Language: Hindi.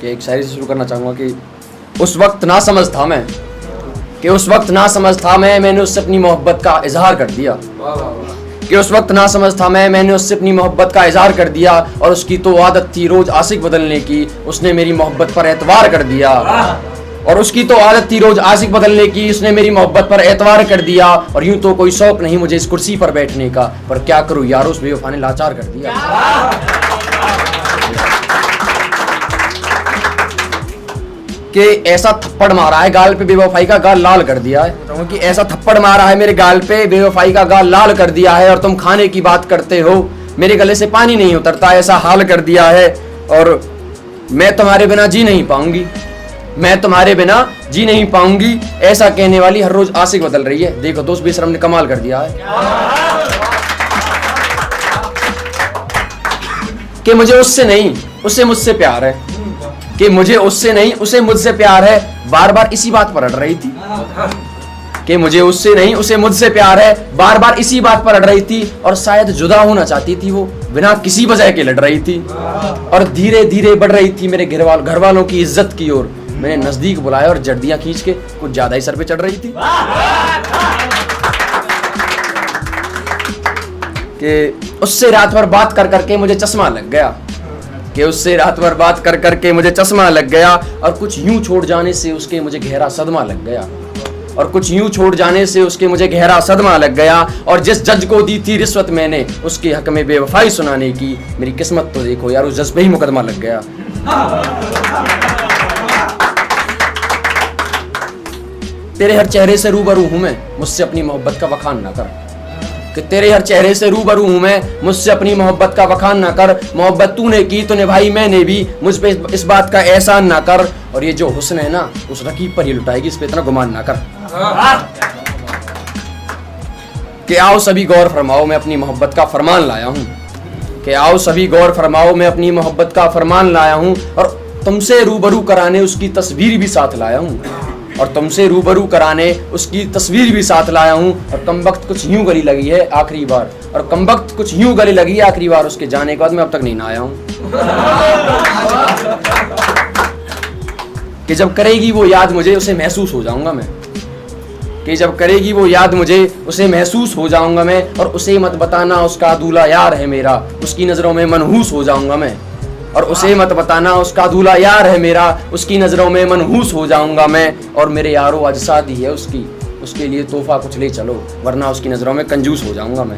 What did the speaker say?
कि एक शायरी से शुरू करना चाहूँगा कि उस वक्त ना समझ था मैं मैंने उससे अपनी मोहब्बत का इजहार कर दिया कि उस वक्त ना समझ था मैंने उससे अपनी मोहब्बत का इजहार कर दिया और उसकी तो आदत थी रोज आशिक बदलने की, उसने मेरी मोहब्बत पर एतवार कर दिया। और उसकी तो आदत थी रोज आशिक बदलने की, उसने मेरी मोहब्बत पर एतवार कर दिया। और यूं तो कोई शौक नहीं मुझे इस कुर्सी पर बैठने का, पर क्या करूं यार उस बेवफा ने लाचार कर दिया। कि ऐसा थप्पड़ मारा है गाल पे बेवफाई का गाल लाल कर दिया है, कि ऐसा थप्पड़ मारा है मेरे गाल पे बेवफाई का गाल लाल कर दिया है। और तुम खाने की बात करते हो मेरे गले से पानी नहीं उतरता, ऐसा हाल कर दिया है। और मैं तुम्हारे बिना जी नहीं पाऊंगी, ऐसा कहने वाली हर रोज आशिक बदल रही है। देखो दोस्त बेशरम ने कमाल कर दिया है कि मुझे उससे नहीं उसे मुझसे प्यार है, कि मुझे उससे नहीं उसे मुझसे प्यार है। बार बार इसी बात पर अड़ रही थी कि मुझे उससे नहीं उसे मुझसे प्यार है, बार बार इसी बात पर अड़ रही थी। और शायद जुदा होना चाहती थी वो, बिना किसी वजह के लड़ रही थी। और धीरे धीरे बढ़ रही थी मेरे घर वालों की इज्जत की ओर। मैंने नजदीक बुलाया और जर्दियां खींच के कुछ ज्यादा ही सर पे चढ़ रही थी कि उससे रात भर बात कर करके मुझे चश्मा लग गया, और कुछ यूं छोड़ जाने से उसके मुझे गहरा सदमा लग गया। और जिस जज को दी थी रिश्वत मैंने उसके हक में बेवफाई सुनाने की, मेरी किस्मत तो देखो यार उस जज पे ही मुकदमा लग गया। तेरे हर चेहरे से रूबरू हूं मैं, मुझसे अपनी मोहब्बत का वखान ना कर, कि तेरे हर चेहरे से रूबरू हूं मैं, मुझसे अपनी मोहब्बत का वखान ना कर। मोहब्बत तूने की तो निभाई मैंने भी, मुझ पे इस बात का एहसान ना कर। और ये जो हुस्न है ना उस रकीब पर ही लुटाएगी, इस पे इतना गुमान ना कर। कि आओ सभी गौर फरमाओ मैं अपनी मोहब्बत का फरमान लाया हूं, और तुमसे रूबरू कराने उसकी तस्वीर भी साथ लाया हूं, और कमबख्त कुछ यूं गली लगी है आखिरी बार, उसके जाने के बाद मैं अब तक नहीं नहाया हूं। कि जब करेगी वो याद मुझे उसे महसूस हो जाऊंगा मैं, और उसे मत बताना उसका दूल्हा यार है मेरा, उसकी नजरों में मनहूस हो जाऊंगा मैं। और मेरे यारो आज शादी है उसके लिए तोहफा कुछ ले चलो, वरना उसकी नजरों में कंजूस हो जाऊंगा मैं।